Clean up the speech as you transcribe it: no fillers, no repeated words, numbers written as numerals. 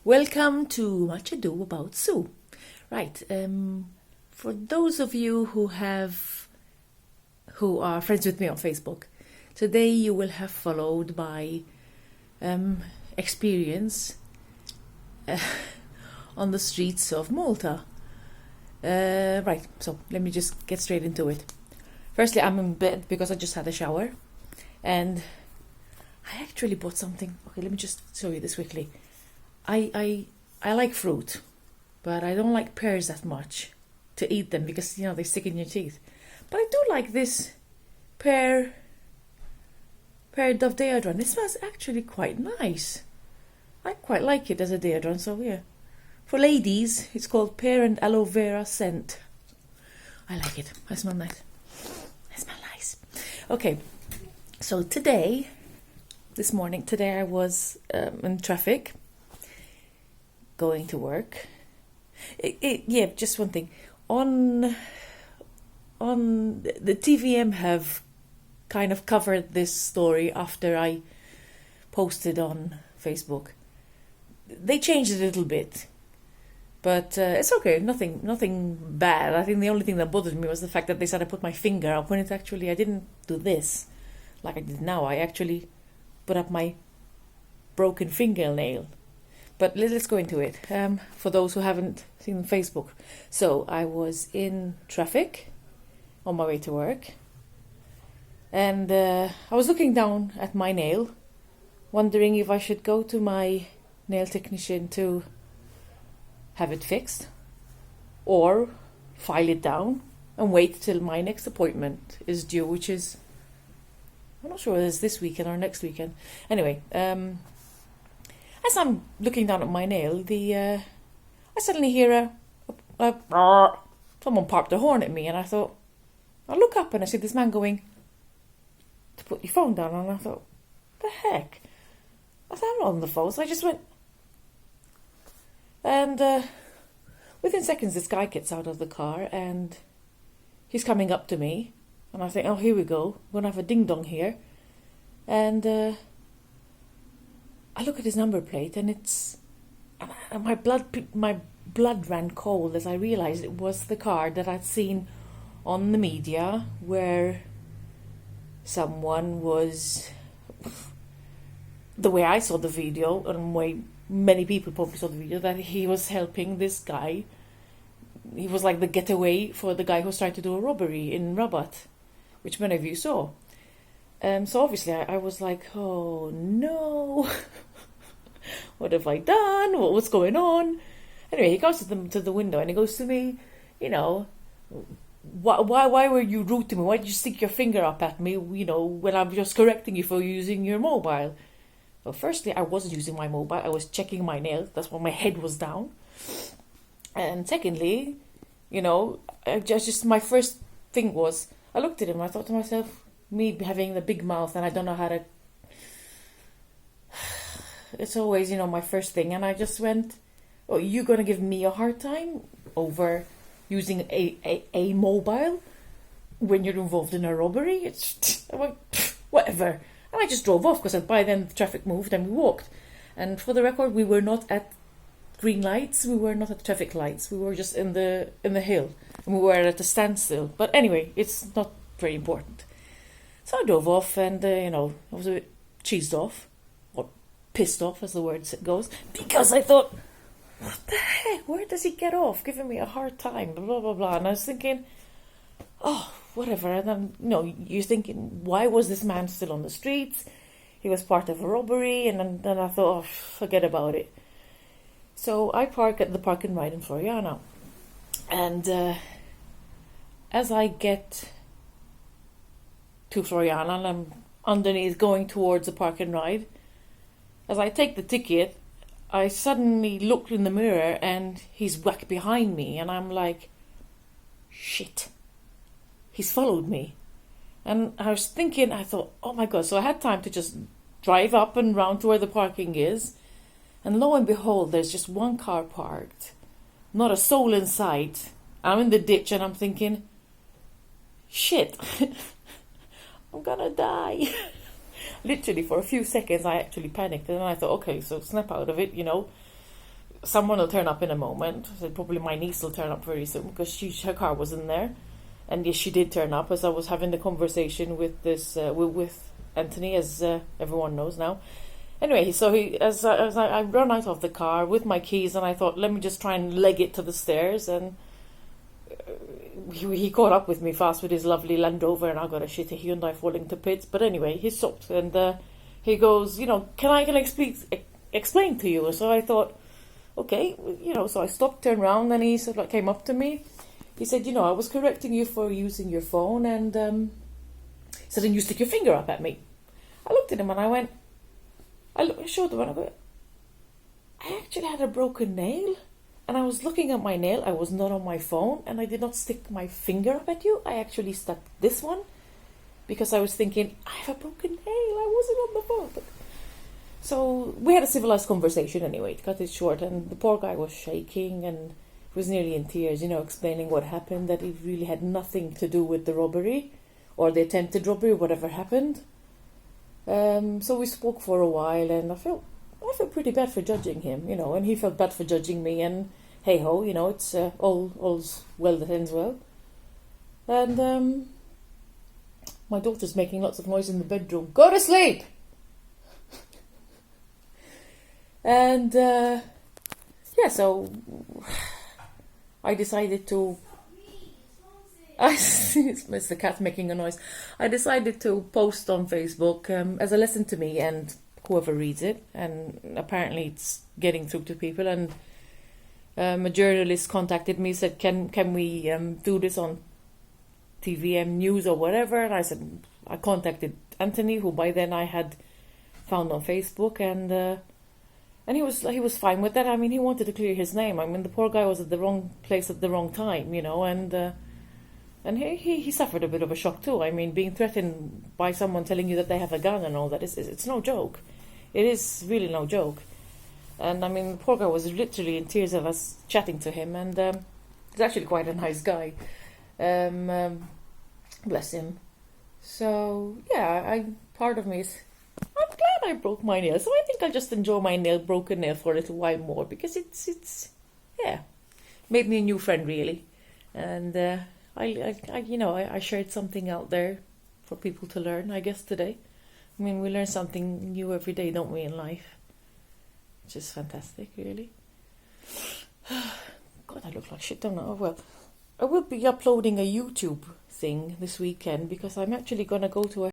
Welcome to Much Ado About Sue. Right, for those of you who are friends with me on Facebook, today you will have followed my experience on the streets of Malta. Right, so let me just get straight into it. Firstly, I'm in bed because I just had a shower, and I actually bought something. Okay, let me just show you this quickly. I like fruit, but I don't like pears that much to eat them because, they stick in your teeth. But I do like this pear Dove deodorant. It smells actually quite nice. I quite like it as a deodorant, so yeah. For ladies, it's called Pear and Aloe Vera Scent. I like it. I smell nice. Okay, so this morning I was in traffic, going to work. Just one thing. On the TVM have kind of covered this story after I posted on Facebook. They changed it a little bit, but it's okay. Nothing bad. I think the only thing that bothered me was the fact that they said I put my finger up when it's actually I didn't do this like I did now. I actually put up my broken fingernail. But let's go into it. For those who haven't seen Facebook. So I was in traffic on my way to work. And I was looking down at my nail, wondering if I should go to my nail technician to have it fixed, or file it down and wait till my next appointment is due, which is, I'm not sure whether it's this weekend or next weekend. Anyway, as I'm looking down at my nail, I suddenly hear someone parked the horn at me, and I thought, I look up and I see this man going to put your phone down, and I thought, the heck? I thought, I'm not on the phone, so I just went. And within seconds, this guy gets out of the car, and he's coming up to me, and I think, oh, here we go, we're going to have a ding-dong here. And I look at his number plate, and my blood ran cold as I realized it was the car that I'd seen on the media, where someone was, the way I saw the video, and the way many people probably saw the video, that he was helping this guy. He was like the getaway for the guy who's trying to do a robbery in Rabat, which many of you saw. So obviously I was like, oh no, what have I done? What's going on? Anyway, he goes to the window and he goes to me, why were you rude to me? Why did you stick your finger up at me, when I'm just correcting you for using your mobile? Well, firstly, I wasn't using my mobile. I was checking my nails. That's why my head was down. And secondly, just my first thing was, I looked at him and I thought to myself, me having the big mouth and I don't know how to... It's always, my first thing. And I just went, oh, you're going to give me a hard time over using a mobile when you're involved in a robbery? It's whatever. And I just drove off because by then the traffic moved and we walked. And for the record, we were not at green lights. We were not at traffic lights. We were just in the hill. And we were at a standstill. But anyway, it's not very important. So I drove off and, I was a bit cheesed off. Or pissed off, as the word goes. Because I thought, what the heck? Where does he get off? Giving me a hard time. Blah, blah, blah. And I was thinking, oh, whatever. And then, you're thinking, why was this man still on the streets? He was part of a robbery. And then I thought, oh, forget about it. So I park at the Park and Ride in Floriana. And as I get to Floriana, and I'm underneath going towards the Park and Ride, as I take the ticket, I suddenly look in the mirror and he's back behind me. And I'm like, shit. He's followed me. And I was thinking, I thought, oh my God. So I had time to just drive up and round to where the parking is. And lo and behold, there's just one car parked. Not a soul in sight. I'm in the ditch and I'm thinking, shit, I'm gonna die. Literally for a few seconds I actually panicked, and then I thought, okay, so snap out of it, someone will turn up in a moment. So probably my niece will turn up very soon because her car was in there. And yes, she did turn up as I was having the conversation with this with Anthony, as everyone knows now. Anyway, so as I run out of the car with my keys, and I thought, let me just try and leg it to the stairs, and he caught up with me fast with his lovely Land Rover, and I got a shitty Hyundai falling to bits. But anyway, he stopped, and he goes, can I explain to you? So I thought, okay, so I stopped, turned around, and he sort of came up to me. He said, I was correcting you for using your phone, and he said, and you stick your finger up at me. I looked at him and I showed him and I go, I actually had a broken nail, and I was looking at my nail. I was not on my phone, and I did not stick my finger up at you. I actually stuck this one because I was thinking, I have a broken nail. I wasn't on the phone. But... So we had a civilized conversation anyway, to cut it short, and the poor guy was shaking and was nearly in tears, explaining what happened, that it really had nothing to do with the robbery or the attempted robbery, whatever happened. So we spoke for a while, and I felt pretty bad for judging him, and he felt bad for judging me, and hey ho, it's all's well that ends well. And my daughter's making lots of noise in the bedroom. Go to sleep! And so I decided to... it's the cat making a noise. I decided to post on Facebook as a lesson to me and whoever reads it. And apparently it's getting through to people. And a journalist contacted me, said, can we do this on TVM News or whatever? And I said, I contacted Anthony, who by then I had found on Facebook, and he was fine with that. I mean, he wanted to clear his name. I mean, the poor guy was at the wrong place at the wrong time, and he suffered a bit of a shock too. I mean, being threatened by someone telling you that they have a gun and all that, it's no joke. It is really no joke. And I mean, the poor guy was literally in tears of us chatting to him, and he's actually quite a nice guy. Bless him. So yeah, part of me is, I'm glad I broke my nail. So I think I'll just enjoy my broken nail for a little while more, because it's made me a new friend really, and I shared something out there for people to learn, I guess, today. I mean, we learn something new every day, don't we, in life? Which is fantastic, really. God, I look like shit, don't I? Oh, well, I will be uploading a YouTube thing this weekend, because I'm actually going to go to a